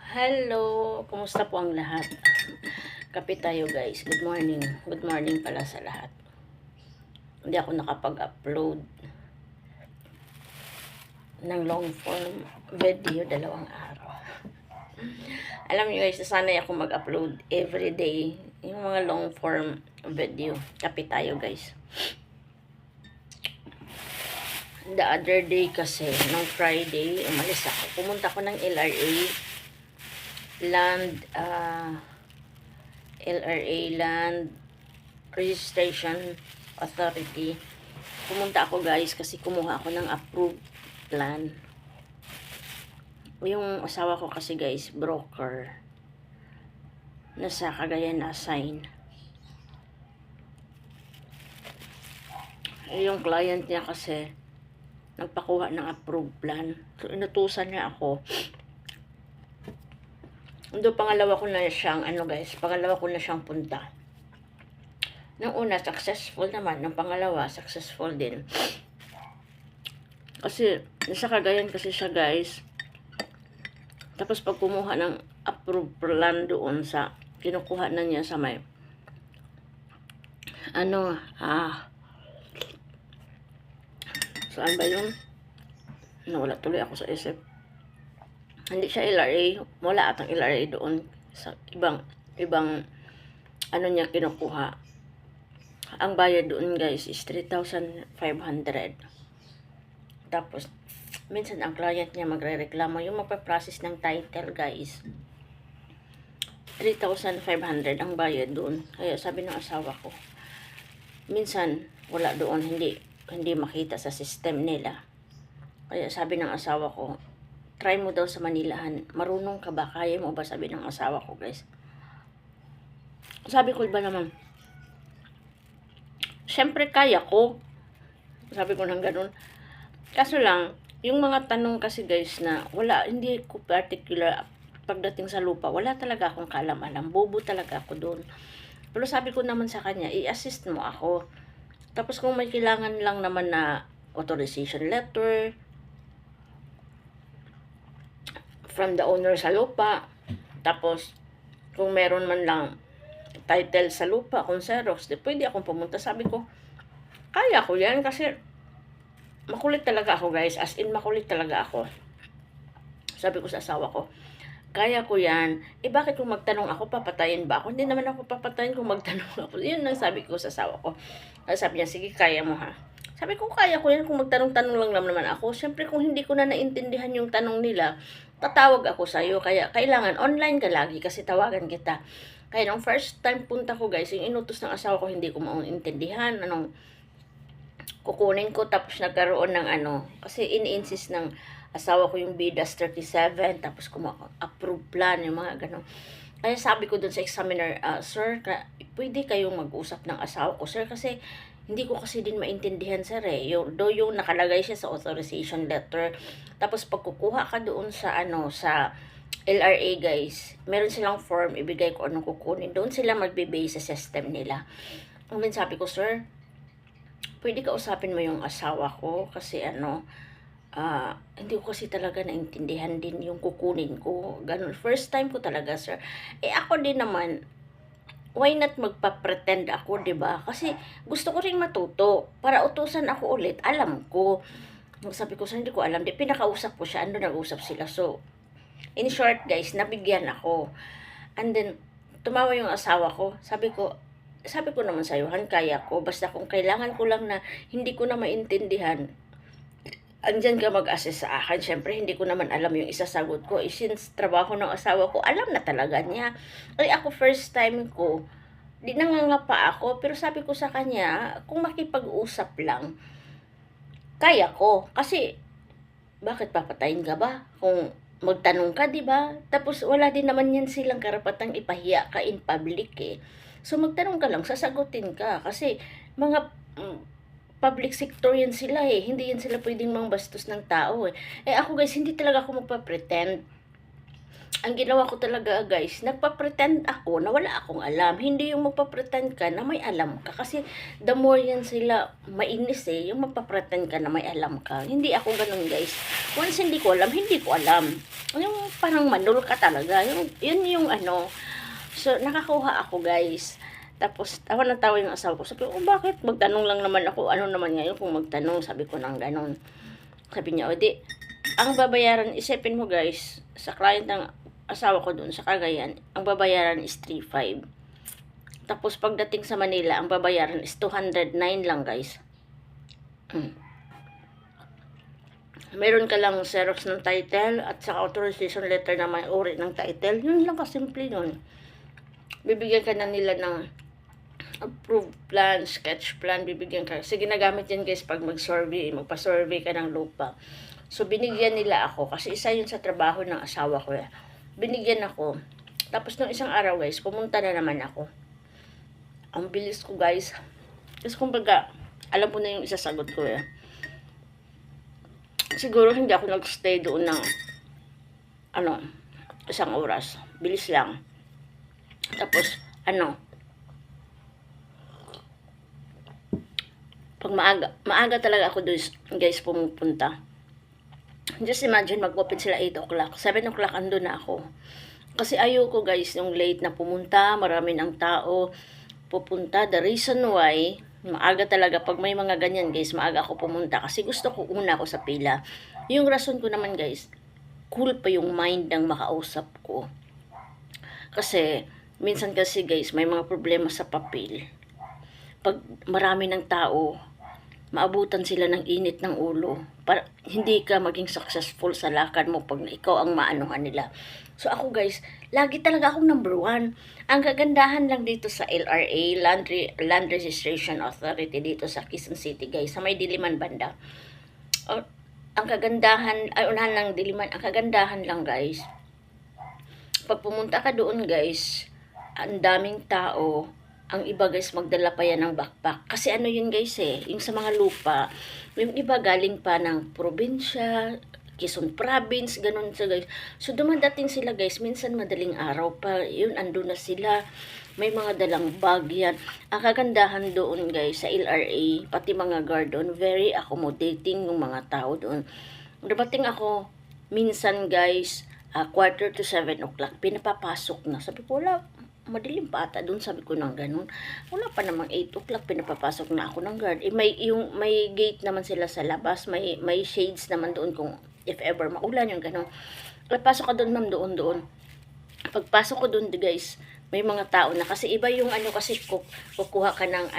Hello! Kumusta po ang lahat? Kape tayo guys. Good morning. Good morning pala sa lahat. Hindi ako nakapag-upload ng long form video 2 araw. Alam niyo guys, nasanay ako mag-upload everyday yung mga long form video. Kape tayo guys. The other day kasi, nung Friday, umalis ako. Pumunta ko ng LRA Land Registration Authority. Pumunta ako guys kasi kumuha ako ng approved plan. Yung asawa ko kasi guys, broker. Nasa Cagayan na assign. Yung client niya kasi nagpakuha ng approved plan. So, inutusan niya ako. Pangalawa ko na siyang, pangalawa ko na siyang punta. Nung una, successful naman. Nung pangalawa, successful din. Kasi, nasa Cagayan kasi siya guys. Tapos, pag kumuha ng approved plan doon sa, kinukuha na niya sa may, saan ba yun? Nawala tuloy ako sa isip. Hindi siya LRA. Wala atang LRA doon. Sa ibang niya kinukuha. Ang bayad doon guys is 3,500. Tapos, minsan ang client niya magre-reklamo. Yung magpa-process ng title guys. 3,500 ang bayad doon. Kaya sabi ng asawa ko, minsan wala doon, hindi makita sa system nila. Kaya sabi ng asawa ko, try mo daw sa Manilahan. Marunong ka ba? Kaya mo ba? Sabi ng asawa ko guys. Sabi ko ba naman, syempre kaya ko. Sabi ko nang ganun. Kaso lang, yung mga tanong kasi guys na hindi ko particular pagdating sa lupa, wala talaga akong kaalam-alam. Bobo talaga ako doon. Pero sabi ko naman sa kanya, i-assist mo ako. Tapos kung may kailangan lang naman na authorization letter from the owner sa lupa, tapos kung meron man lang title sa lupa, kung Xerox, pwede akong pumunta. Sabi ko, kaya ko yan kasi makulit talaga ako guys. As in, makulit talaga ako. Sabi ko sa asawa ko, kaya ko yan. Bakit kung magtanong ako, papatayin ba ako? Hindi naman ako papatayin kung magtanong ako. Yun ang sabi ko sa asawa ko. Sabi niya, sige, kaya mo ha. Sabi ko, kaya ko yan kung magtanong-tanong lang naman ako. Siyempre, kung hindi ko na naintindihan yung tanong nila, tatawag ako sa'yo. Kaya, kailangan online ka lagi kasi tawagan kita. Kaya nung first time punta ko guys, yung inutos ng asawa ko, hindi ko maintindihan. Kukunin ko, tapos nagkaroon ng kasi ini-insist ng asawa ko yung BIDAS 37, tapos approve plan, yung mga gano'n. Kaya sabi ko dun sa examiner, sir, pwede kayong mag-usap ng asawa ko, sir, kasi hindi ko kasi din maintindihan, sir, yung nakalagay siya sa authorization letter. Tapos pag kukuha ka doon sa sa LRA guys, meron silang form, ibigay ko anong kukunin. Doon sila magbe-base sa system nila. Sabi ko, sir, pwede ka usapin mo yung asawa ko kasi hindi ko kasi talaga naintindihan din yung kukunin ko. Ganun. First time ko talaga, sir. Ako din naman, why not magpa-pretend ako, 'di ba? Kasi gusto ko ring matuto para utusan ako ulit. Alam ko. Sabi ko, sir, hindi ko alam. Pinakausap ko siya. Nag-usap sila. So, in short, guys, nabigyan ako. And then, tumawa yung asawa ko. Sabi ko naman sa'yo, kaya ko. Basta kung kailangan ko lang na hindi ko na maintindihan, andyan ka mag-assess sa akin. Siyempre, hindi ko naman alam yung isasagot ko. Since trabaho ng asawa ko, alam na talaga niya. Ako, first time ko, di nangangapa ako. Pero sabi ko sa kanya, kung makipag-usap lang, kaya ko. Kasi, bakit papatayin ka ba? Kung magtanong ka, di ba? Tapos, wala din naman yan silang karapatang ipahiya ka in public So, magtanong ka lang, sasagutin ka. Kasi, mga public sector yan sila Hindi yan sila pwedeng mangbastos ng tao ako guys, hindi talaga ako magpa-pretend. Ang ginawa ko talaga guys, nagpa-pretend ako na wala akong alam. Hindi yung magpa-pretend ka na may alam ka. Kasi the more yan sila mainis yung magpa-pretend ka na may alam ka. Hindi ako ganun guys. Once hindi ko alam, hindi ko alam. Yung parang manul ka talaga. Yun yung ano. So, nakakuha ako, guys. Tapos, tawa na tawa yung asawa ko. Sabi ko, bakit? Magtanong lang naman ako. Ano naman ngayon kung magtanong? Sabi ko nang ganon. Sabi niya, o di, ang babayaran, isipin mo guys, sa client ng asawa ko dun sa Cagayan, ang babayaran is 3.5. Tapos, pagdating sa Manila, ang babayaran is 209 lang, guys. Meron ka lang Xerox ng title at saka authorization letter na may uri ng title. Yun lang kasimple yun. Bibigyan ka na nila ng approved plan, sketch plan, bibigyan ka. Kasi ginagamit yan guys pag mag-survey, magpa-survey ka ng lupa. So, binigyan nila ako kasi isa yun sa trabaho ng asawa ko. Binigyan ako. Tapos nung isang araw guys, pumunta na naman ako. Ang bilis ko guys. Kasi kumbaga, alam ko na yung isasagot ko Siguro hindi ako nag-stay doon ng isang oras. Bilis lang. Tapos, pag maaga talaga ako doon, guys, pumupunta. Just imagine, mag-open sila 8 o'clock. 7 o'clock andun na ako. Kasi ayoko, guys, yung late na pumunta, marami ng tao pupunta. The reason why, maaga talaga, pag may mga ganyan, guys, maaga ako pumunta. Kasi gusto ko una ako sa pila. Yung rason ko naman, guys, cool pa yung mind ng makausap ko. Kasi, minsan kasi, guys, may mga problema sa papel. Pag marami ng tao, maabutan sila ng init ng ulo. Para hindi ka maging successful sa lakad mo pag ikaw ang maanuhan nila. So ako guys, lagi talaga akong number 1. Ang kagandahan lang dito sa LRA, Land Registration Authority dito sa Quezon City guys, sa may Diliman banda. Ang kagandahan, unahan ng Diliman, ang kagandahan lang guys, pag pumunta ka doon guys, ang daming tao. Ang iba guys, magdala pa yan ng backpack. Kasi ano yun guys yung sa mga lupa, yung iba galing pa ng probinsya, Quezon Province, ganun sa guys. So dumadating sila guys, minsan madaling araw pa, yun ando na sila. May mga dalang bag yan. Ang kagandahan doon guys, sa LRA, pati mga guard doon, very accommodating yung mga tao doon. Dumating ako, minsan guys, 6:45 o'clock, pinapapasok na. Sabi ko, wala, madilim pa ata doon, sabi ko nang ganun. Wala pa namang 8 o'clock, pinapapasok na ako ng guard. May gate naman sila sa labas, may shades naman doon kung if ever maulan yung ganun. Pasok ka doon ma'am, doon. Pagpasok ko doon guys, may mga tao na kasi iba yung kasi kukuha ka ng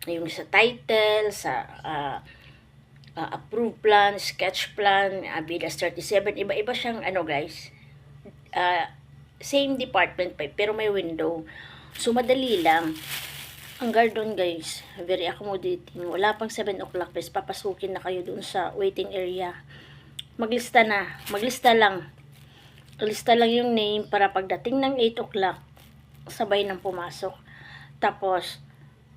yung sa title, sa approved plan, sketch plan, BIDAS 37, iba-iba siyang guys. Same department pa, pero may window. So, madali lang. Ang guard doon, guys, very accommodating. Wala pang 7 o'clock, guys, papasukin na kayo doon sa waiting area. Maglista lang. Lista lang yung name para pagdating ng 8 o'clock, sabay nang pumasok. Tapos,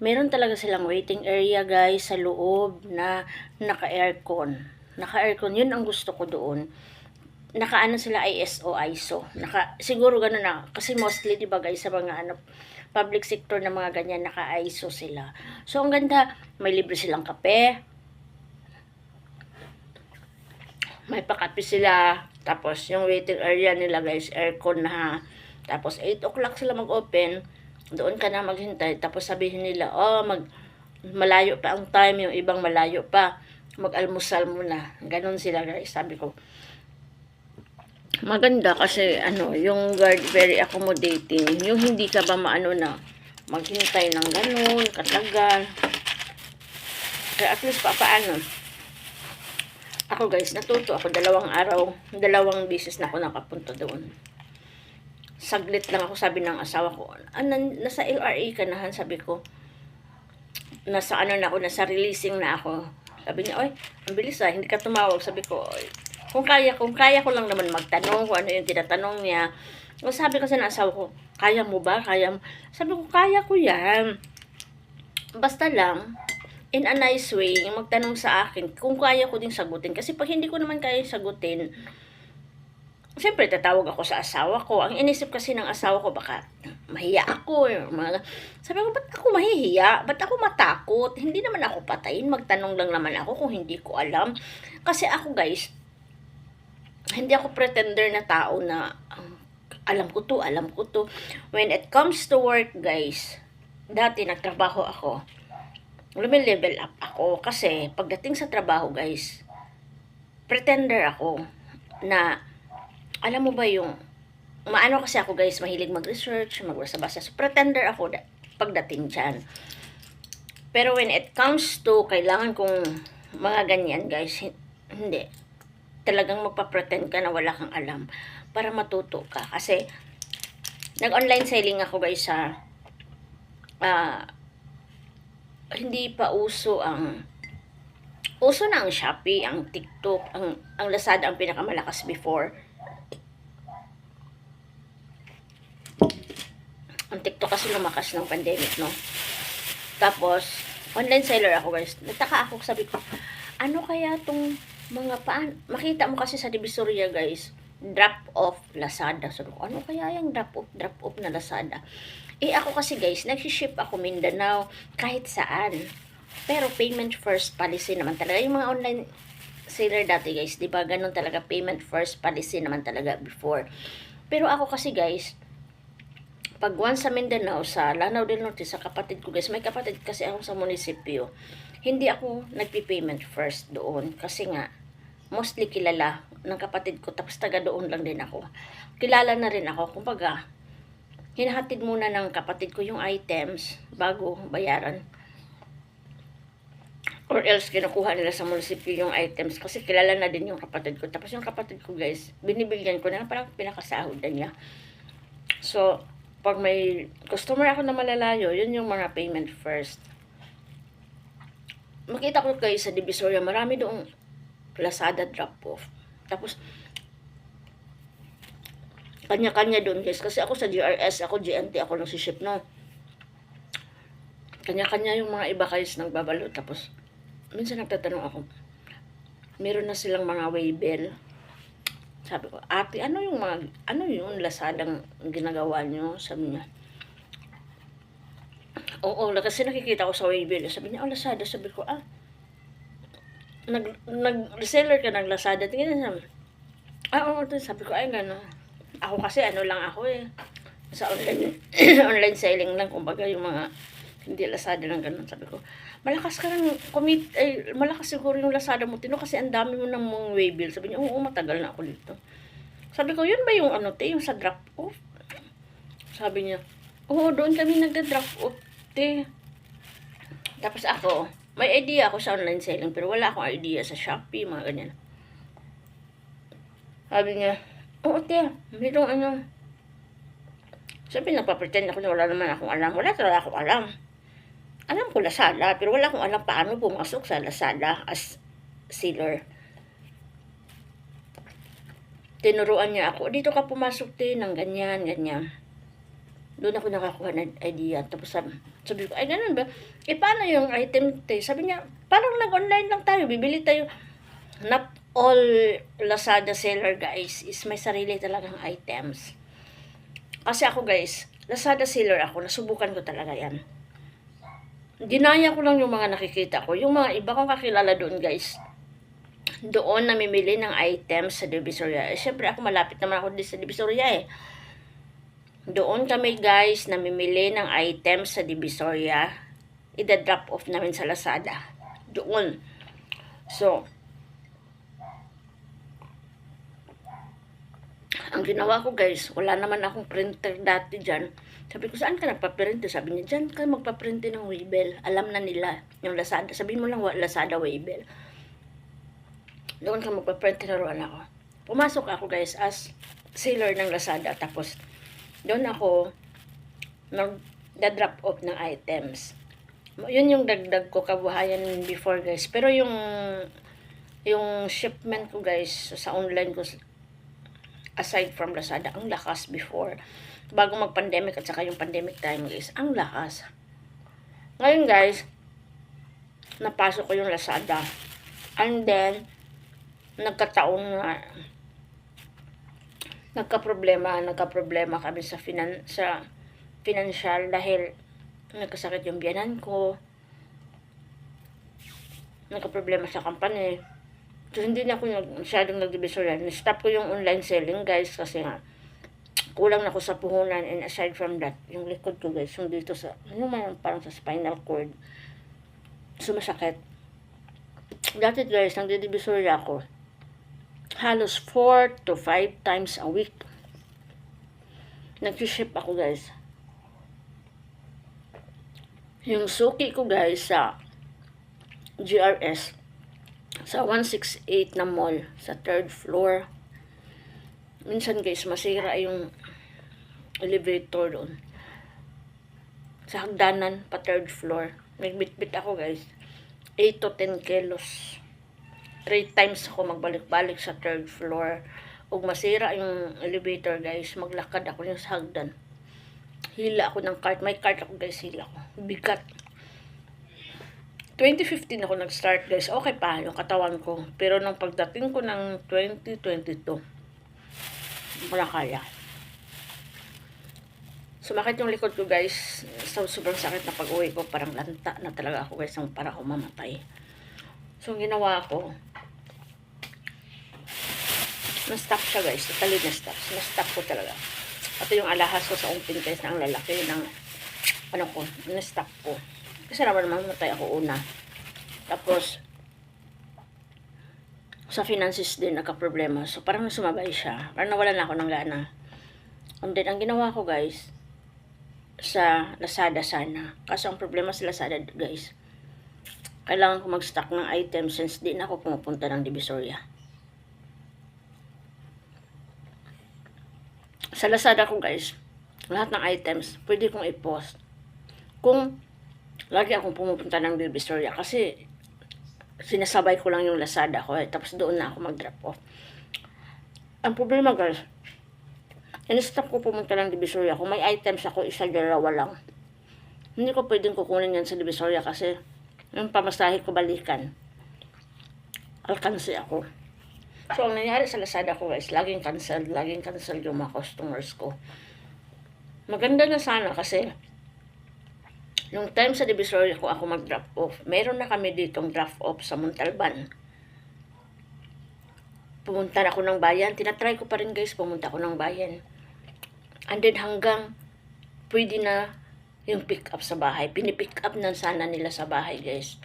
meron talaga silang waiting area, guys, sa loob na naka-aircon. Naka-aircon, yun ang gusto ko doon. Sila ISO. Siguro gano'n na. Kasi mostly, di ba guys, sa mga public sector na mga ganyan, naka-ISO sila. So, ang ganda, may libre silang kape. May pakape sila. Tapos, yung waiting area nila guys, aircon na. Tapos, 8 o'clock sila mag-open. Doon ka na maghintay. Tapos, sabihin nila, malayo pa ang time. Yung ibang malayo pa. Mag-almusal muna. Ganon sila guys. Sabi ko, maganda kasi yung guard very accommodating. Yung hindi ka ba na maghintay ng ganun, katagal. Kaya at least paano. Ako guys, natuto ako 2 beses na ako nakapunta doon. Saglit lang ako, sabi ng asawa ko, nasa LRA ka na, sabi ko. Nasa nasa releasing na ako. Sabi niya, ang bilis hindi ka tumawag. Sabi ko, kung kaya ko lang naman magtanong kung ano yung tinatanong niya. Sabi ko sa asawa ko, kaya mo ba? Sabi ko, kaya ko yan. Basta lang, in a nice way, magtanong sa akin kung kaya ko din sagutin. Kasi pag hindi ko naman kaya sagutin, siyempre tatawag ako sa asawa ko. Ang inisip kasi ng asawa ko, baka mahiya ako. Sabi ko, ba't ako mahihiya? Ba't ako matakot? Hindi naman ako patayin. Magtanong lang naman ako kung hindi ko alam. Kasi ako guys, hindi ako pretender na tao na alam ko to, alam ko to. When it comes to work, guys, dati nagtrabaho ako. Level up ako kasi pagdating sa trabaho, guys, pretender ako na, alam mo ba yung, maano kasi ako, guys, mahilig mag-research, magbasa-basa. So, pretender ako pagdating dyan. Pero when it comes to kailangan kong mga ganyan, guys, hindi. Talagang magpa-pretend ka na wala kang alam para matuto ka. Kasi, nag-online selling ako, guys, sa hindi pa uso na ang Shopee, ang TikTok, ang Lazada ang pinakamalakas before. Ang TikTok kasi lumakas ng pandemic, no? Tapos, online seller ako, guys. Nagtaka ako, sabi ko, ano kaya tong mga makita mo kasi sa Divisoria, guys, drop-off Lazada. Sabi ko, ano kaya yung drop-off na Lazada? Ako kasi, guys, nagsiship ako Mindanao kahit saan. Pero payment first policy naman talaga. Yung mga online seller dati, guys, di ba ganun talaga, payment first policy naman talaga before. Pero ako kasi, guys, pag once sa Mindanao, sa Lanao del Norte, sa kapatid ko, guys, may kapatid kasi ako sa munisipyo, hindi ako nagpi-payment first doon. Kasi nga, mostly kilala ng kapatid ko, tapos taga doon lang din ako. Kilala na rin ako, kumbaga, hinahatid muna ng kapatid ko yung items bago bayaran. Or else, kinukuha nila sa munisipyo yung items kasi kilala na din yung kapatid ko. Tapos yung kapatid ko, guys, binibigyan ko na parang pinakasahod na niya. So, pag may customer ako na malalayo, yun yung mga payment first. Makita ko kayo sa Divisoria, marami doong Lazada drop-off. Tapos, kanya-kanya doon, guys. Kasi ako sa GRS, ako GNT, ako nagsiship, no? Kanya-kanya yung mga iba, guys, nagbabalo. Tapos, minsan nagtatanong ako, meron na silang mga waybill. Sabi ko, ate, ano yung Lazadang ginagawa nyo? Sabi niya, oo, kasi nakikita ko sa waybill. Sabi niya, Lazada. Sabi ko, nag-reseller ka ng Lazada. Tingnan naman. Oo, sabi ko, ay, gano'n. Ako kasi, lang ako sa online, online selling lang, kumbaga yung mga, hindi Lazada lang gano'n. Sabi ko, malakas ka ng malakas siguro yung Lazada mo, Tino, kasi ang dami mo ng mga waybill. Sabi niya, oo, matagal na ako dito. Sabi ko, yun ba yung yung sa drop-off? Sabi niya, oo, doon kami nagda-drop-off, Tapos ako, may idea ako sa online selling, pero wala akong idea sa Shopee, mga ganyan. Sabi niya, oo, merong Sabi, nagpa-pretend ako na wala naman akong alam. Wala talaga akong alam. Alam ko Lazada, pero wala akong alam paano pumasok sa Lazada as seller. Tinuruan niya ako, dito ka pumasok, ng ganyan, ganyan. Doon ako nakakuha ng idea. Tapos sabi ko, ay ganun ba? Paano yung item, Sabi niya, parang nag-online lang tayo, bibili tayo. Not all Lazada seller, guys, is may sarili talagang items. Kasi ako, guys, Lazada seller ako, nasubukan ko talaga yan. Ginaya ko lang yung mga nakikita ko. Yung mga iba kong kakilala doon, guys, doon namimili ng items sa Divisoria. Siyempre, ako malapit naman ako din sa Divisoria, Doon kami, guys, namimili ng items sa Divisoria. Ida-drop off namin sa Lazada. Doon. So, ang ginawa ko, guys, wala naman akong printer dati dyan. Sabi ko, saan ka nagpa-print? Sabi niya, dyan ka magpa-print ng waybill. Alam na nila yung Lazada. Sabihin mo lang, Lazada waybill. Doon ka magpa-print, tinuruan ako. Pumasok ako, guys, as seller ng Lazada. Tapos, doon ako nag-drop off ng items. Yun yung dagdag ko kabuhayan before, guys. Pero yung shipment ko, guys, sa online ko, aside from Lazada, ang lakas before. Bago mag-pandemic at saka yung pandemic time, guys, ang lakas. Ngayon, guys, napasok ko yung Lazada. And then, nagkataon na nagka-problema kami sa financial dahil nagkasakit yung biyanan ko. Nagka-problema sa company. So, hindi na ako masyadong nag-divisoria. Stop ko yung online selling, guys, kasi nga, kulang na ako sa puhunan. And aside from that, yung likod ko, guys, yung dito sa, ano man, parang sa spinal cord, sumasakit. Dati, guys, nag-divisoria ako. Halos 4 to 5 times a week. Nag-ship ako, guys. Yung suki ko, guys, sa GRS, sa 168 na mall, sa 3rd floor. Minsan, guys, masira yung elevator doon. Sa hagdanan, pa 3rd floor. Nagbitbit ako, guys. 8 to 10 kilos. 3 times ako magbalik-balik sa 3rd floor. Ug masira yung elevator, guys, maglakad ako yung sa hagdan. Hila ako ng cart. May cart ako, guys, hila ko. Bigat. 2015 ako nag-start, guys. Okay pa yung katawan ko. Pero nung pagdating ko ng 2022, wala kaya. Sumakit yung likod ko, guys. Sobrang sakit na pag-uwi ko. Parang lanta na talaga ako, guys. Para ako mamatay. So, ang ginawa ko, na-stop siya, guys. Totally na-stop. Na-stop ko talaga. Pati yung alahas ko sa umpin, guys, na ang lalaki ng ano ko, na-stop ko. Kasi naman mamatay ako una. Tapos, sa finances din, nagka-problema. So, parang sumabay siya. Parang nawala na ako ng gana. And then, ang ginawa ko, guys, sa Lazada sana. Kaso, ang problema sa Lazada, guys, kailangan ko mag-stock ng items since di na ako pumupunta ng Divisoria. Sa Lazada ko, guys, lahat ng items, pwede kong i-post. Kung lagi akong pumupunta ng Divisoria kasi sinasabay ko lang yung Lazada ko tapos doon na ako mag-drop off. Ang problema, guys, in-stop ko pumunta ng Divisoria. Kung may items ako, isa, dalawa lang. Hindi ko pwedeng kukunin yan sa Divisoria kasi yung pamasahe ko balikan. Alkansi ako. So, ang nangyari sa Lazada ko, guys, laging cancel yung mga customers ko. Maganda na sana kasi yung time sa Divisoria ko ako mag-drop off, meron na kami ditong drop off sa Montalban. Pumunta na ako ng bayan. Tinatry ko pa rin, guys, pumunta ako ng bayan. And then hanggang pwede na yung pick up sa bahay. Pinipick up na sana nila sa bahay, guys.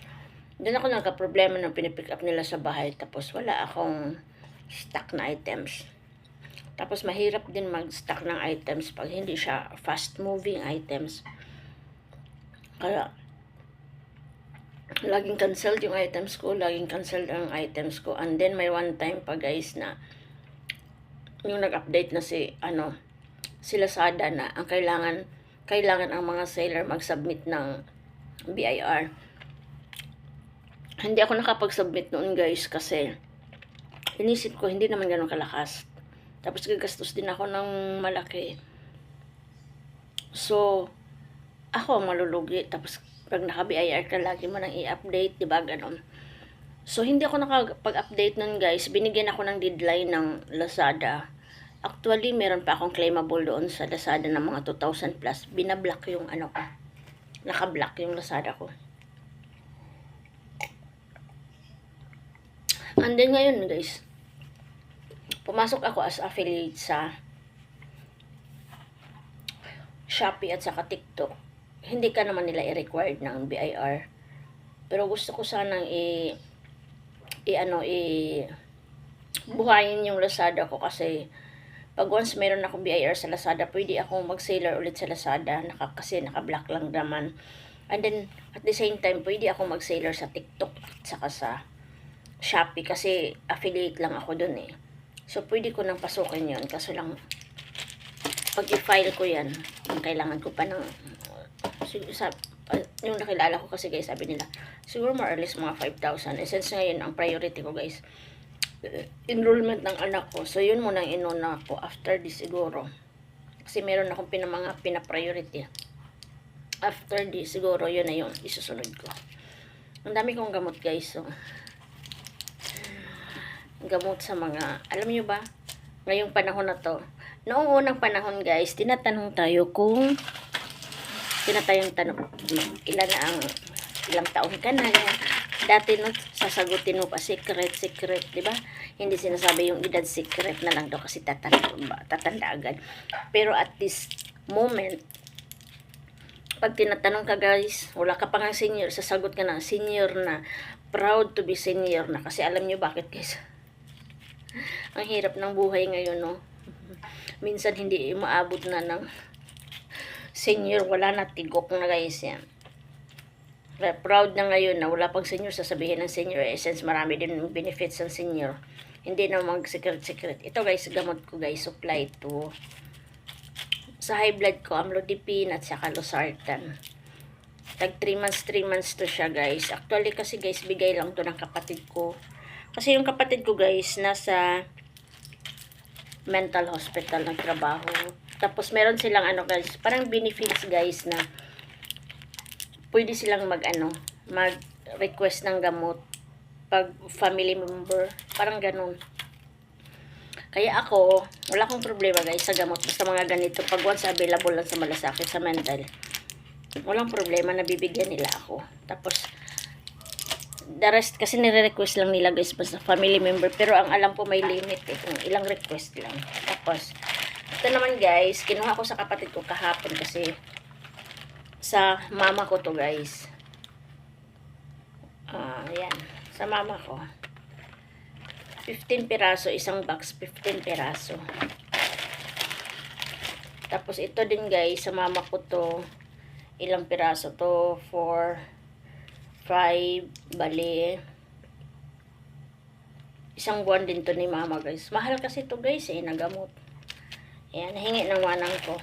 Doon ako nagka-problema ng pinipick up nila sa bahay. Tapos wala akong stock na items. Tapos mahirap din mag-stock ng items pag hindi siya fast-moving items. Kaya, laging cancelled yung items ko. Laging cancelled ang items ko. And then, may one time pa, guys, na yung nag-update na si Lazada na ang kailangan ang mga seller mag-submit ng BIR. Hindi ako nakapag-submit noon, guys, kasi inisip ko, hindi naman ganun kalakas. Tapos, gagastos din ako ng malaki. So, ako ang malulugi. Tapos, pag naka-BIR ka, lagi mo nang i-update, diba, ganun. So, hindi ako nakapag-update nun, guys. Binigyan ako ng deadline ng Lazada. Actually, meron pa akong claimable doon sa Lazada ng mga 2,000 plus. Binablock yung ko. Naka-block yung Lazada ko. And then ngayon, guys, pumasok ako as affiliate sa Shopee at saka TikTok. Hindi ka naman nila i-required ng BIR. Pero gusto ko sanang buhayin yung Lazada ko kasi pag once meron akong BIR sa Lazada, pwede akong mag-seller ulit sa Lazada kasi naka-block lang naman. And then, at the same time, pwede akong mag-seller sa TikTok at saka sa Shopee kasi affiliate lang ako dun eh. So, pwede ko nang pasukin yun. Kaso lang, pag i-file ko yan, kailangan ko pa ng yung nakilala ko kasi, guys, sabi nila siguro more or less mga 5,000. Since ngayon ang priority ko, guys, enrollment ng anak ko, so yun muna ang inuna ko after this siguro kasi meron akong mga pina-priority. After this siguro yun na yung isusunod ko. Ang dami kong gamot, guys. So, gamot sa mga, alam nyo ba, ngayong panahon na to, noong unang panahon, guys, tinatanong tayo kung ilan na ang ilang taon ka na, Dati no, sasagutin mo pa secret, di ba? Hindi sinasabi yung edad, secret na lang daw kasi tatanda agad. Pero at this moment, pag tinatanong ka guys, wala ka pa nga senior, sasagot ka na, senior na, proud to be senior na. Kasi alam nyo bakit guys? Ang hirap ng buhay ngayon, no? Minsan hindi maabot na ng senior, wala na, tigok na guys yan. Proud na ngayon na wala pang senior, sasabihin ng senior essence, marami din benefits ng senior. Hindi na mag-secret. Ito guys, gamot ko guys, supply to sa high blood ko, amlodipine at saka losartan. Tag 3 months to siya guys. Actually kasi guys, bigay lang to ng kapatid ko. Kasi yung kapatid ko guys, nasa mental hospital nagtrabaho. Tapos meron silang ano guys, parang benefits guys na pwede silang mag-request ng gamot pag family member, parang ganun. Kaya ako, wala akong problema guys sa gamot, basta mga ganito, pag once available lang sa malasakit, sa mental, walang problema, nabibigyan nila ako. Tapos, the rest, kasi nire-request lang nila guys, basta family member, pero ang alam ko may limit kung ilang request lang. Tapos, ito naman guys, kinuha ko sa kapatid ko kahapon kasi, sa mama ko to guys. Ayan. Sa mama ko. 15 piraso. Isang box. 15 piraso. Tapos ito din guys. Sa mama ko to. Ilang piraso to? 4, 5, bali. Isang buwan din to ni mama guys. Mahal kasi to guys nagamot. Ayan. Hingi ng manang ko.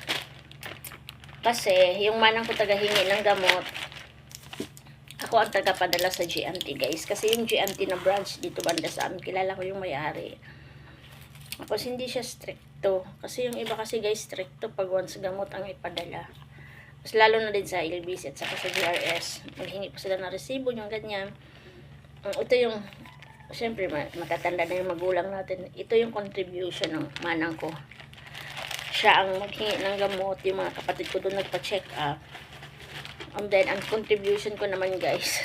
Kasi, yung manang ko tagahingi ng gamot, ako ang tagapadala sa GMT guys. Kasi yung GMT na branch dito banda sa amin, kilala ko yung may-ari. Tapos hindi siya stricto. Kasi yung iba kasi guys, stricto pag once gamot ang ipadala. Mas lalo na din sa LBC at saka sa GRS. Maghingi pa sila ng resibo, yung ganyan. Ito yung, syempre makatanda na yung magulang natin. Ito yung contribution ng manang ko. Siya ang maghingi ng gamot, yung mga kapatid ko doon nagpa-check up. And then, ang contribution ko naman guys,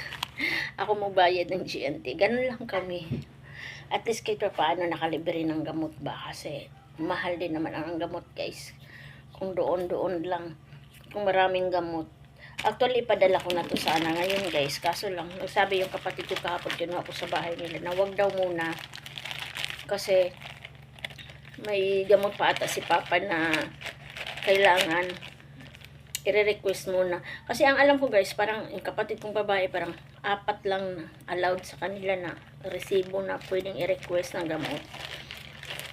ako magbayad ng GNT. Ganun lang kami. At least kahit pa paano nakalibre ng gamot ba? Kasi mahal din naman ang gamot guys. Kung doon lang. Kung maraming gamot. Actually, padala ko na to sana ngayon guys. Kaso lang, nagsabi yung kapatid ko kahapon, kinuha ko sa bahay nila, na wag daw muna. Kasi, may gamot pa ata si Papa na kailangan i-request muna. Kasi ang alam ko guys, parang yung kapatid kong babae, parang 4 lang allowed sa kanila na resibo na pwedeng i-request ng gamot.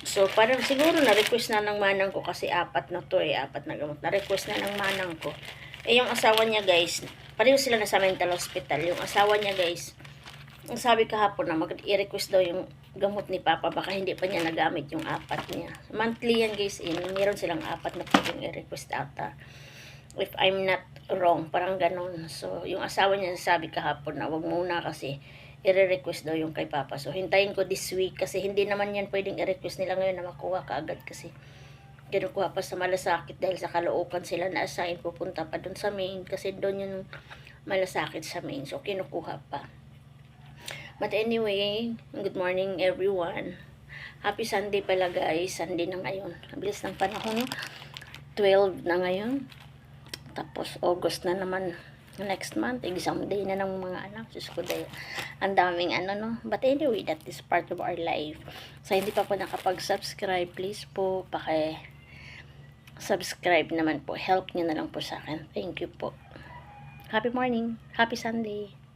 So, parang siguro na-request na ng manang ko kasi 4 na to 4 na gamot. Na-request na ng manang ko. Yung asawa niya guys, pareho sila na sa mental hospital. Yung asawa niya guys, ang sabi kahapon na mag-i-request daw yung gamot ni Papa, baka hindi pa niya nagamit yung 4 niya. Monthly yan guys, meron silang 4 na pwedeng i-request ata. If I'm not wrong, parang ganun. So, yung asawa niya sabi kahapon na wag muna kasi i-request daw yung kay Papa. So, hintayin ko this week kasi hindi naman yan pwedeng i-request nila ngayon na makuha kaagad kasi kinukuha pa sa malasakit dahil sa Caloocan sila na-assign, pupunta pa dun sa main kasi doon yung malasakit sa main. So, kinukuha pa. But anyway, good morning everyone. Happy Sunday pala guys. Sunday na ngayon. Bilis ng panahon, no? 12 na ngayon. Tapos August na naman next month. Exam day na ng mga anak. Diyos ko dahil ang daming no? But anyway, that is part of our life. So, hindi pa po nakapag-subscribe, please po, subscribe naman po. Help nyo na lang po sa akin. Thank you po. Happy morning. Happy Sunday.